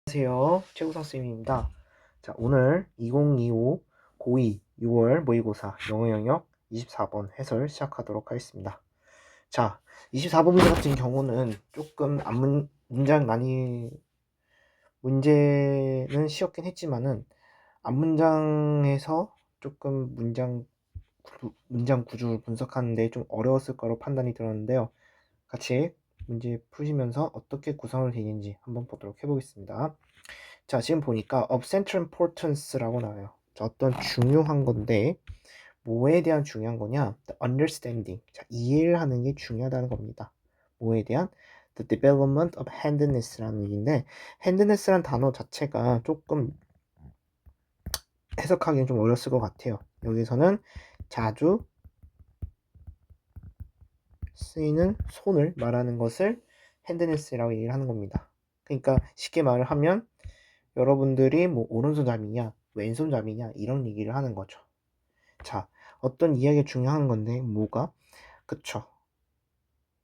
안녕하세요. 최우성 쌤입니다. 자, 오늘 2025 고2 6월 모의고사 영어 영역 24번 해설 시작하도록 하겠습니다. 자, 24번 문제 같은 경우는 조금 문장 많이 문제는 쉬웠긴 했지만은 앞문장에서 조금 문장 구조를 분석하는데 좀 어려웠을 거로 판단이 들었는데요. 같이 문제 푸시면서 어떻게 구성을 되는지 한번 보도록 해보겠습니다. 자, 지금 보니까 of central importance라고 나와요. 자, 어떤 중요한 건데 뭐에 대한 중요한 거냐? The understanding. 자, 이해를 하는 게 중요하다는 겁니다. 뭐에 대한? The development of handedness라는 얘기인데 handedness라는 단어 자체가 조금 해석하기는 좀 어렸을 것 같아요. 여기서는 자주 쓰이는 손을 말하는 것을 handedness라고 얘기를 하는 겁니다. 그러니까 쉽게 말을 하면 여러분들이 뭐 오른손잡이냐 왼손잡이냐 이런 얘기를 하는 거죠. 자, 어떤 이야기가 중요한 건데 뭐가? 그쵸.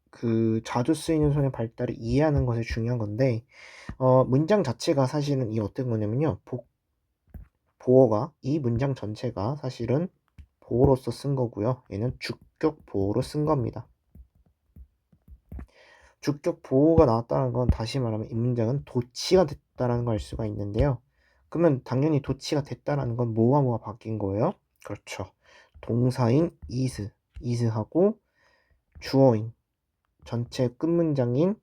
그 자주 쓰이는 손의 발달을 이해하는 것이 중요한 건데 문장 자체가 사실은 이 어떤 거냐면요. 보어가 이 문장 전체가 사실은 보어로서 쓴 거고요. 얘는 주격 보어로 쓴 겁니다. 주격 보어가 나왔다는 건 다시 말하면 이 문장은 도치가 됐다라는 걸 알 수가 있는데요. 그러면 당연히 도치가 됐다라는 건 뭐와 뭐가 바뀐 거예요? 그렇죠. 동사인 is하고 주어인 전체 끝문장인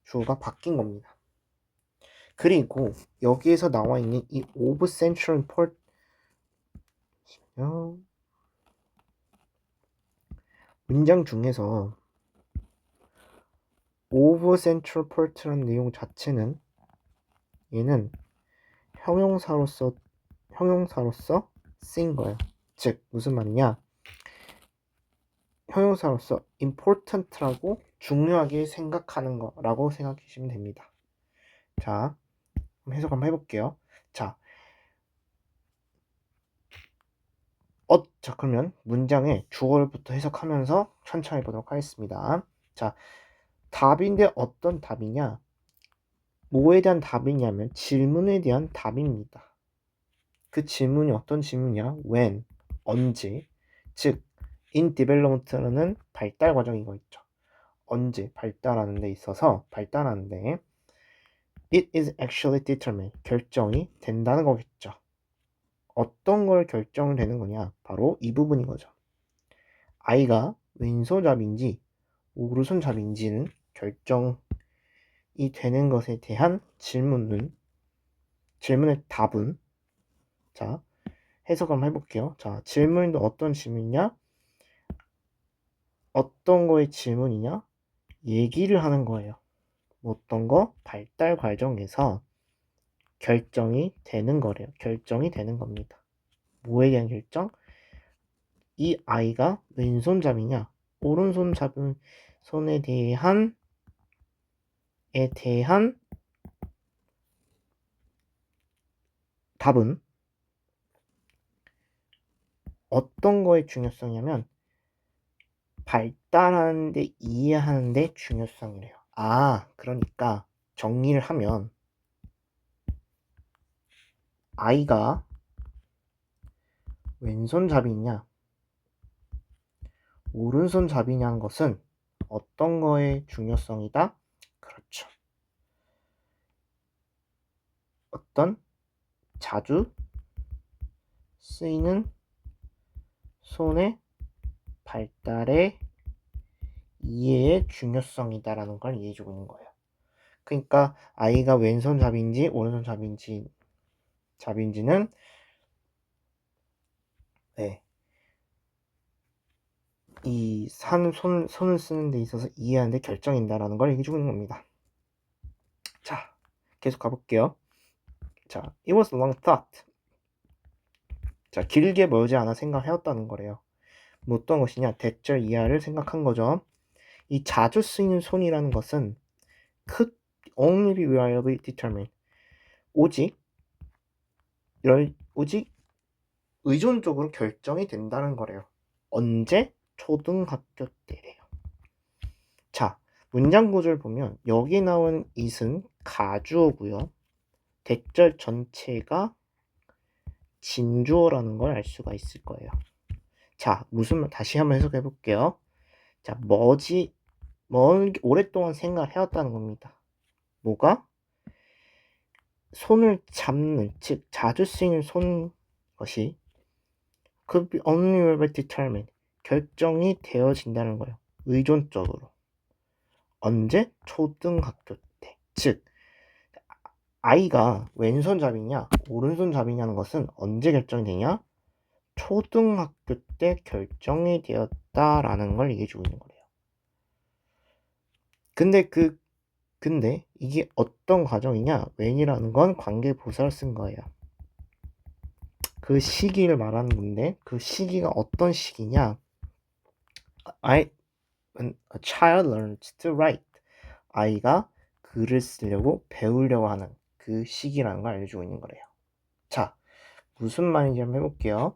주어가 바뀐 겁니다. 그리고 여기에서 나와 있는 이 of central import 문장 중에서 of central important라는 내용 자체는 얘는 형용사로서 쓰인 거예요. 즉 무슨 말이냐? 형용사로서 important라고 중요하게 생각하는 거라고 생각하시면 됩니다. 자, 해석 한번 해볼게요. 자, 자 그러면 문장의 주어부터 해석하면서 천천히 보도록 하겠습니다. 자, 답인데 어떤 답이냐? 뭐에 대한 답이냐면 질문에 대한 답입니다. 그 질문이 어떤 질문이냐? when, 언제, 즉 in development라는 발달 과정인 거 있죠. 언제 발달하는 데 있어서 발달하는데 it is actually determined, 결정이 된다는 거겠죠. 어떤 걸 결정되는 거냐? 바로 이 부분인 거죠. 아이가 왼손잡이인지 오른손잡이인지는 결정이 되는 것에 대한 질문의 답은, 자, 해석 한번 해볼게요. 자, 질문도 어떤 질문이냐? 어떤 거의 질문이냐? 얘기를 하는 거예요. 어떤 거? 발달 과정에서 결정이 되는 거래요. 결정이 되는 겁니다. 뭐에 대한 결정? 이 아이가 왼손잡이냐 오른손잡은 손에 대한 답은 어떤 거의 중요성이냐면 발달하는데 이해하는데 중요성이래요. 아, 그러니까 정리를 하면 아이가 왼손잡이냐 오른손잡이냐는 것은 어떤 거의 중요성이다? 그렇죠. 어떤 자주 쓰이는 손의 발달의 이해의 중요성이다라는 걸 이해해주고 있는 거예요. 그러니까 아이가 왼손잡이인지 오른손잡이인지는 네, 이 손을 쓰는 데 있어서 이해하는데 결정인다라는 걸 얘기해주고 있는 겁니다. 자, 계속 가볼게요. 자, it was a long thought. 자, 길게 멀지 않아 생각해왔다는 거래요. 뭐 어떤 것이냐? 대절 이하를 생각한 거죠. 이 자주 쓰이는 손이라는 것은 could only be reliably determined. 오직 의존적으로 결정이 된다는 거래요. 언제? 초등학교 때래요. 자, 문장 구조를 보면 여기 나온 it은 가주어고요. 대절 전체가 진주어라는 걸 알 수가 있을 거예요. 자, 다시 한번 해석해 볼게요. 자, 오랫동안 생각을 해왔다는 겁니다. 뭐가? 손을 잡는, 즉 자주 쓰이는 것이 could be only determined, 결정이 되어진다는 거예요. 의존적으로. 언제? 초등학교 때. 즉 아이가 왼손잡이냐 오른손잡이냐는 것은 언제 결정이 되냐? 초등학교 때 결정이 되었다라는 걸 얘기해주고 있는 거예요. 근데 이게 어떤 과정이냐? when이라는 건 관계부사를 쓴 거예요. 그 시기를 말하는 건데 그 시기가 어떤 시기냐? A child learns to write. 아이가 글을 쓰려고 배우려고 하는 그 시기라는 걸 알려주고 있는 거래요. 자, 무슨 말인지 한번 해볼게요.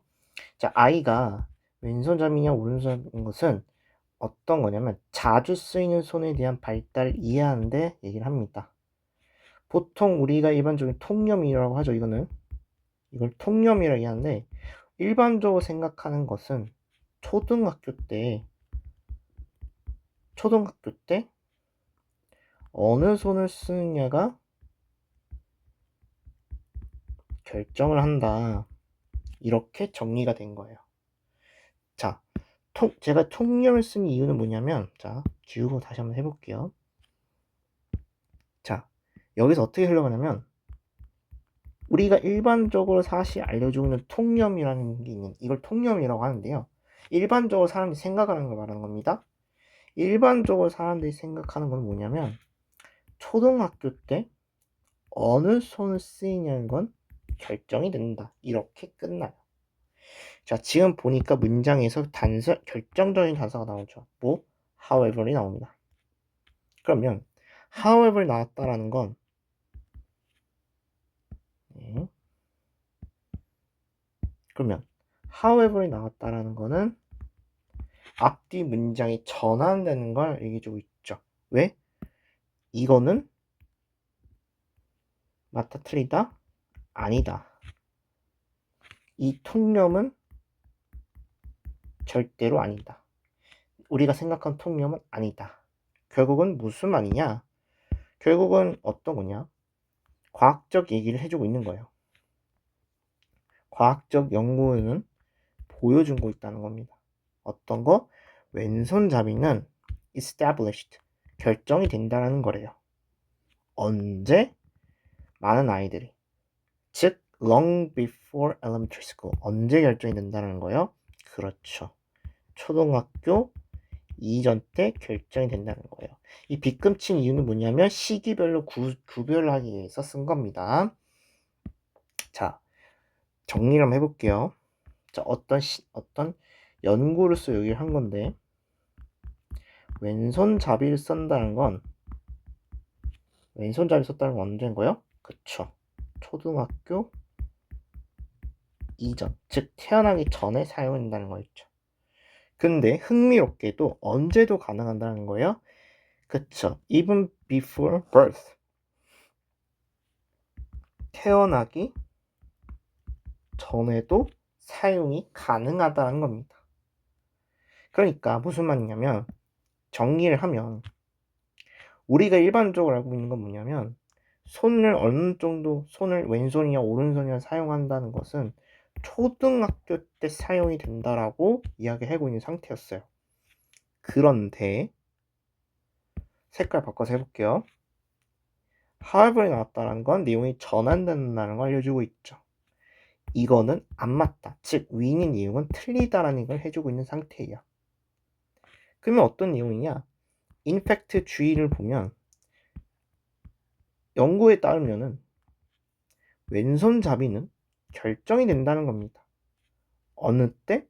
자, 아이가 왼손잡이냐 오른손잡이인 것은 어떤 거냐면 자주 쓰이는 손에 대한 발달을 이해하는데 얘기를 합니다. 보통 우리가 일반적인 통념이라고 하죠. 이걸 통념이라고 하는데 일반적으로 생각하는 것은 초등학교 때 어느 손을 쓰느냐가 결정을 한다. 이렇게 정리가 된 거예요. 자, 제가 통념을 쓴 이유는 뭐냐면, 자, 지우고 다시 한번 해볼게요. 자, 여기서 어떻게 흘러가냐면, 우리가 일반적으로 사실 알려주고 있는 통념이라는 게 있는, 이걸 통념이라고 하는데요. 일반적으로 사람들이 생각하는 걸 말하는 겁니다. 일반적으로 사람들이 생각하는 건 뭐냐면, 초등학교 때 어느 손을 쓰이냐는 건 결정이 된다. 이렇게 끝나요. 자, 지금 보니까 문장에서 결정적인 단서가 나오죠. 뭐? however이 나옵니다. 그러면 however 나왔다라는 건 그러면 however이 나왔다라는 거는 앞뒤 문장이 전환되는 걸 얘기해주고 있죠. 왜? 이거는 맞다 틀리다? 아니다. 이 통념은 절대로 아니다. 우리가 생각한 통념은 아니다. 결국은 무슨 말이냐? 결국은 어떤 거냐? 과학적 얘기를 해주고 있는 거예요. 과학적 연구는 보여준 거 있다는 겁니다. 어떤 거? 왼손잡이는 established, 결정이 된다는 거래요. 언제? 많은 아이들이. 즉, long before elementary school. 언제 결정이 된다는 거예요? 그렇죠. 초등학교 이전 때 결정이 된다는 거예요. 이 빗금친 이유는 뭐냐면 시기별로 구별을 하기 위해서 쓴 겁니다. 자, 정리를 한번 해볼게요. 자, 어떤 연구로서 여기를 한 건데 왼손잡이를 썼다는 건 언제인 거예요? 그쵸. 초등학교 이전, 즉 태어나기 전에 사용한다는 거였죠. 근데 흥미롭게도 언제도 가능한다는 거예요? 그쵸. Even before birth. 태어나기 전에도 사용이 가능하다는 겁니다. 그러니까 무슨 말이냐면 정리를 하면 우리가 일반적으로 알고 있는 건 뭐냐면 어느 정도 손을 왼손이냐 오른손이냐 사용한다는 것은 초등학교 때 사용이 된다라고 이야기하고 있는 상태였어요. 그런데 색깔 바꿔서 해볼게요. however이 나왔다는 건 내용이 전환된다는 걸 알려주고 있죠. 이거는 안 맞다. 즉 위인의 내용은 틀리다라는 걸 해주고 있는 상태예요. 그러면 어떤 내용이냐? 인팩트 주의를 보면 연구에 따르면은 왼손잡이는 결정이 된다는 겁니다. 어느 때?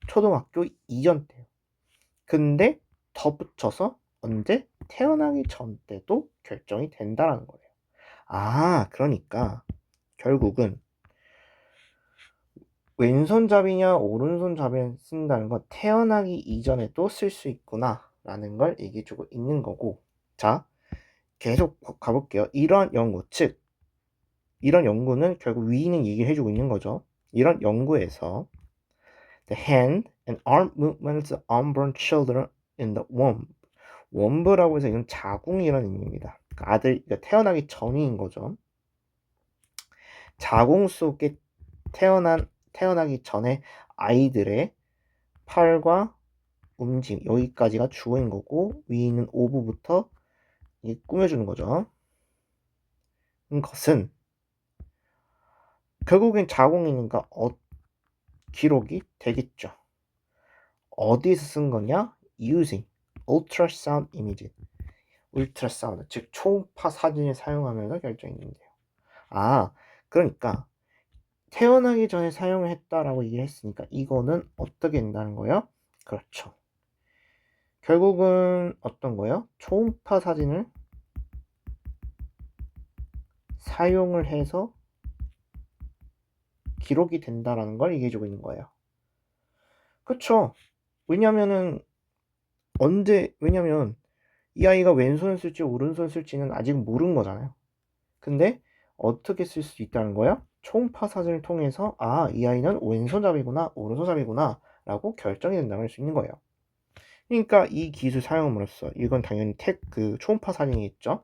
초등학교 이전 때요. 근데 더 붙여서 언제? 태어나기 전 때도 결정이 된다는 거예요. 아, 그러니까 결국은 왼손잡이냐 오른손잡이를 쓴다는 건 태어나기 이전에도 쓸 수 있구나 라는 걸 얘기해주고 있는 거고, 자 계속 가볼게요. 이러한 연구, 즉 이런 연구는 결국 위에 있는 얘기를 해주고 있는 거죠. 이런 연구에서 the hand and arm movements of unborn children in the womb. 웜브라고 해서 이건 자궁이라는 의미입니다. 그러니까 아들, 그러니까 태어나기 전인 거죠. 자궁 속에 태어나기 전에 아이들의 팔과 움직임, 여기까지가 주어인 거고, 위에 있는 오브부터 꾸며주는 거죠. 것은 결국엔 자궁이니까 기록이 되겠죠. 어디에서 쓴 거냐? using ultrasound image. 울트라사운드, 즉 초음파 사진을 사용하면서 결정했는데요. 그러니까 태어나기 전에 사용을 했다라고 얘기를 했으니까 이거는 어떻게 된다는 거예요? 그렇죠. 결국은 어떤 거예요? 초음파 사진을 사용을 해서 기록이 된다라는 걸 얘기해주고 있는 거예요. 그렇죠. 왜냐면 이 아이가 왼손을 쓸지 오른손을 쓸지는 아직 모르는 거잖아요. 근데 어떻게 쓸 수 있다는 거야? 초음파 사진을 통해서 이 아이는 왼손잡이구나 오른손잡이구나 라고 결정이 된다고 할 수 있는 거예요. 그러니까 이 기술 사용함으로써 이건 당연히 초음파 사진이겠죠.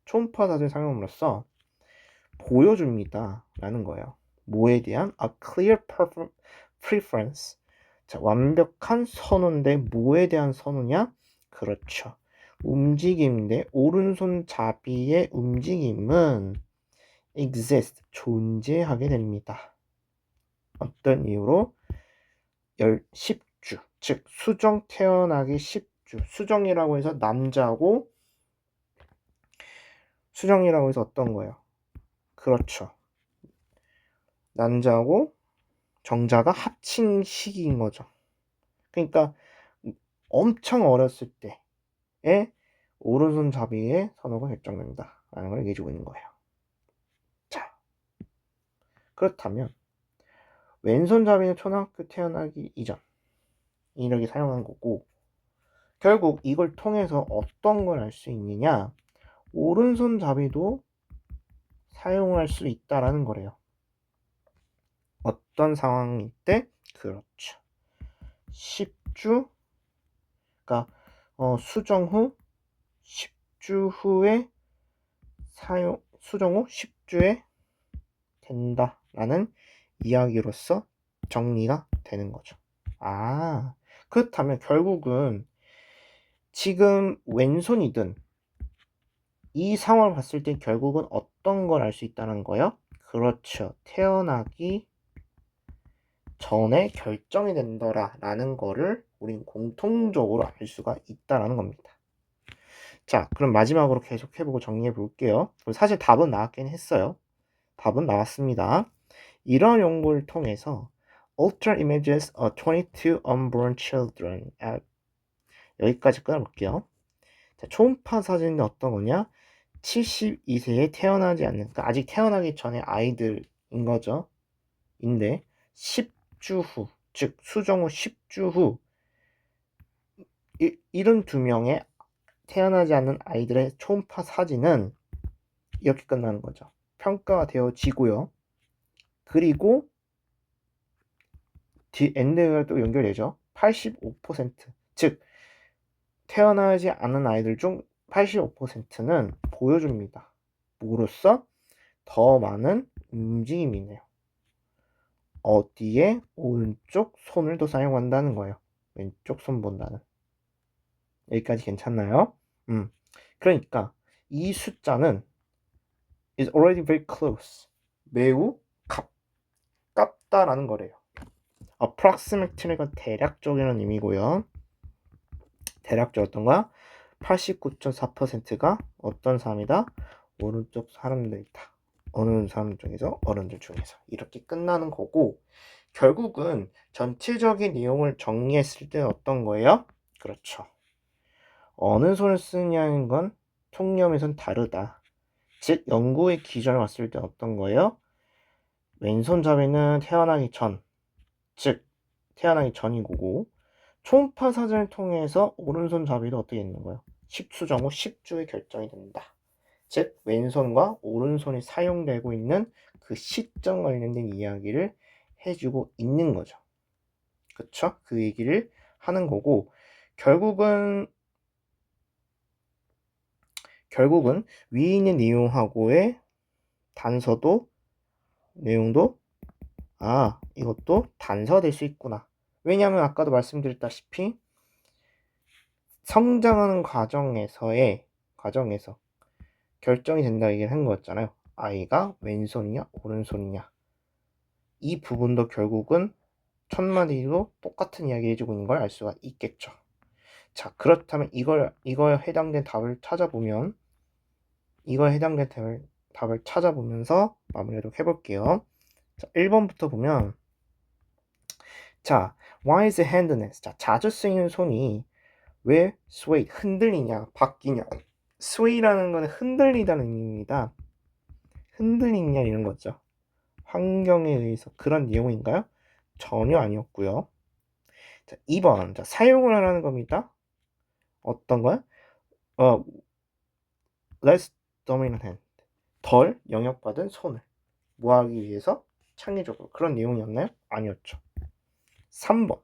초음파 사진 사용함으로써 보여줍니다 라는 거예요. 뭐에 대한 a clear preference. 자, 완벽한 선호인데 뭐에 대한 선호냐? 그렇죠. 움직임인데 오른손잡이의 움직임은 exist, 존재하게 됩니다. 어떤 이유로? 10주, 즉 수정 태어나기 10주. 수정이라고 해서 수정이라고 해서 어떤 거예요? 그렇죠. 남자하고 정자가 합친 시기인 거죠. 그러니까 엄청 어렸을 때에 오른손잡이의 선호가 결정된다 라는 걸 얘기해주고 있는 거예요. 자, 그렇다면 왼손잡이는 초등학교 태어나기 이전 이렇게 사용한 거고, 결국 이걸 통해서 어떤 걸 알 수 있느냐? 오른손잡이도 사용할 수 있다라는 거래요. 어떤 상황일 때? 그렇죠. 10주, 그러니까 수정 후 10주 후에 수정 후 10주에 된다라는 이야기로서 정리가 되는 거죠. 그렇다면 결국은 지금 왼손이든 이 상황을 봤을 때 결국은 어떤 걸 알 수 있다는 거예요? 그렇죠. 태어나기 전에 결정이 된다라는 거를 우린 공통적으로 알 수가 있다라는 겁니다. 자, 그럼 마지막으로 계속 해보고 정리해 볼게요. 사실 답은 나왔긴 했어요. 답은 나왔습니다. 이런 연구를 통해서 Ultra Images of 22 Unborn Children, 여기까지 끊어볼게요. 자, 초음파 사진은 어떤 거냐? 72세에 태어나지 않는, 그러니까 아직 태어나기 전에 아이들인 거죠. 인데 10주 후, 즉 수정 후 10주 후 72명의 태어나지 않는 아이들의 초음파 사진은 이렇게 끝나는 거죠. 평가가 되어지고요. 그리고 엔드가 또 연결되죠. 85%, 즉 태어나지 않은 아이들 중 85%는 보여줍니다. 뭐로써? 더 많은 움직임이네요. 어디에? 오른쪽 손을 더 사용한다는 거예요. 왼쪽 손 본다는. 여기까지 괜찮나요? 그러니까 이 숫자는 is already very close. 매우 가깝다라는 거래요. approximate가 대략적이라는 의미고요. 대략적 어떤 거야? 89.4%가 어떤 사람이다? 오른쪽 사람들이다. 어느 사람 중에서 어른들 중에서 이렇게 끝나는 거고, 결국은 전체적인 내용을 정리했을 때 어떤 거예요? 그렇죠. 어느 손을 쓰냐는 건 통념에선 다르다. 즉 연구의 기준을 봤을 때 어떤 거예요? 왼손잡이는 태어나기 전, 즉 태어나기 전인 거고, 초음파 사진을 통해서 오른손잡이도 어떻게 있는 거예요? 10수정 후 10주에 결정이 된다. 즉 왼손과 오른손이 사용되고 있는 그 시점 관련된 이야기를 해주고 있는 거죠. 그쵸? 그 얘기를 하는 거고 결국은 위에 있는 내용하고의 단서도 내용도 이것도 단서될 수 있구나. 왜냐하면 아까도 말씀드렸다시피 성장하는 과정에서 결정이 된다 얘기를 한 거였잖아요. 아이가 왼손이냐 오른손이냐 이 부분도 결국은 첫마디로 똑같은 이야기 해주고 있는 걸 알 수가 있겠죠. 자, 그렇다면 이거에 해당된 답을 찾아보면 답을 찾아보면서 마무리하도록 해볼게요. 자, 1번부터 보면 자, why is handness? 자, 자주 쓰이는 손이 왜 sway 흔들리냐 바뀌냐. sway라는 거는 흔들리다는 의미입니다. 흔들리냐 이런 거죠. 환경에 의해서 그런 내용인가요? 전혀 아니었고요. 자, 2번 자, 사용을 하라는 겁니다. 어떤 거요? less dominant hand 덜 영역받은 손을 뭐 하기 위해서? 창의적으로 그런 내용이었나요? 아니었죠. 3번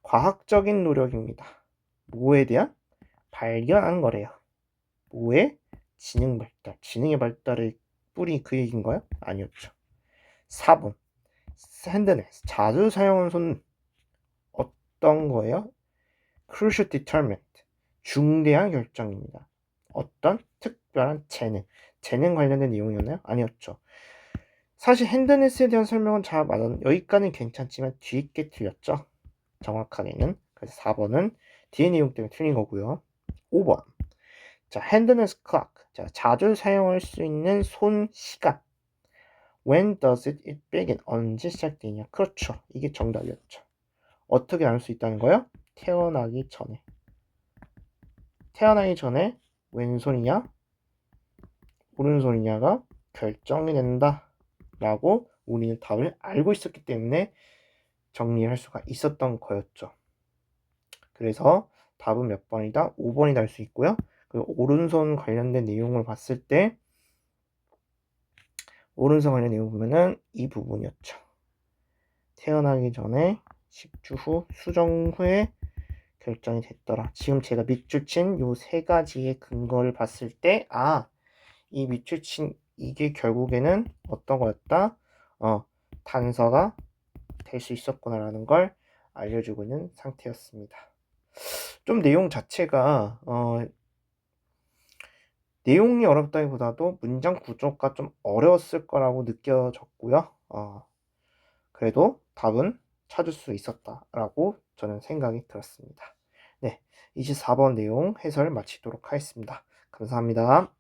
과학적인 노력입니다. 뭐에 대한? 발견한 거래요. 뭐에? 지능 발달. 지능의 발달의 뿌리 그 얘기인가요? 아니었죠. 4번 핸드네스 자주 사용하는 손 어떤 거예요? crucial determinant 중대한 결정입니다. 어떤 특별한 재능 관련된 내용이었나요? 아니었죠. 사실 핸드네스에 대한 설명은 잘 맞았는데 여기까지는 괜찮지만 뒤에 게 틀렸죠. 정확하게는. 그래서 4번은 뒤에 내용 때문에 틀린 거고요. 5번 자 핸드네스 클락 자 자주 사용할 수 있는 손 시간 When does it begin? 언제 시작되냐? 그렇죠. 이게 정답이었죠. 어떻게 알 수 있다는 거예요? 태어나기 전에 왼손이냐 오른손이냐가 결정이 된다 라고 우리는 답을 알고 있었기 때문에 정리할 수가 있었던 거였죠. 그래서 답은 몇 번이다? 5번이 날 수 있고요. 그리고 오른손 관련된 내용을 봤을 때 오른손 관련 내용 보면은 이 부분이었죠. 태어나기 전에 10주 후 수정 후에 결정이 됐더라. 지금 제가 밑줄 친 요 세 가지의 근거를 봤을 때 이 밑줄 친 이게 결국에는 어떤 거였다? 단서가 될 수 있었구나라는 걸 알려주고 있는 상태였습니다. 좀 내용 자체가 내용이 어렵다기보다도 문장 구조가 좀 어려웠을 거라고 느껴졌고요. 그래도 답은 찾을 수 있었다라고 저는 생각이 들었습니다. 네, 24번 내용 해설 마치도록 하겠습니다. 감사합니다.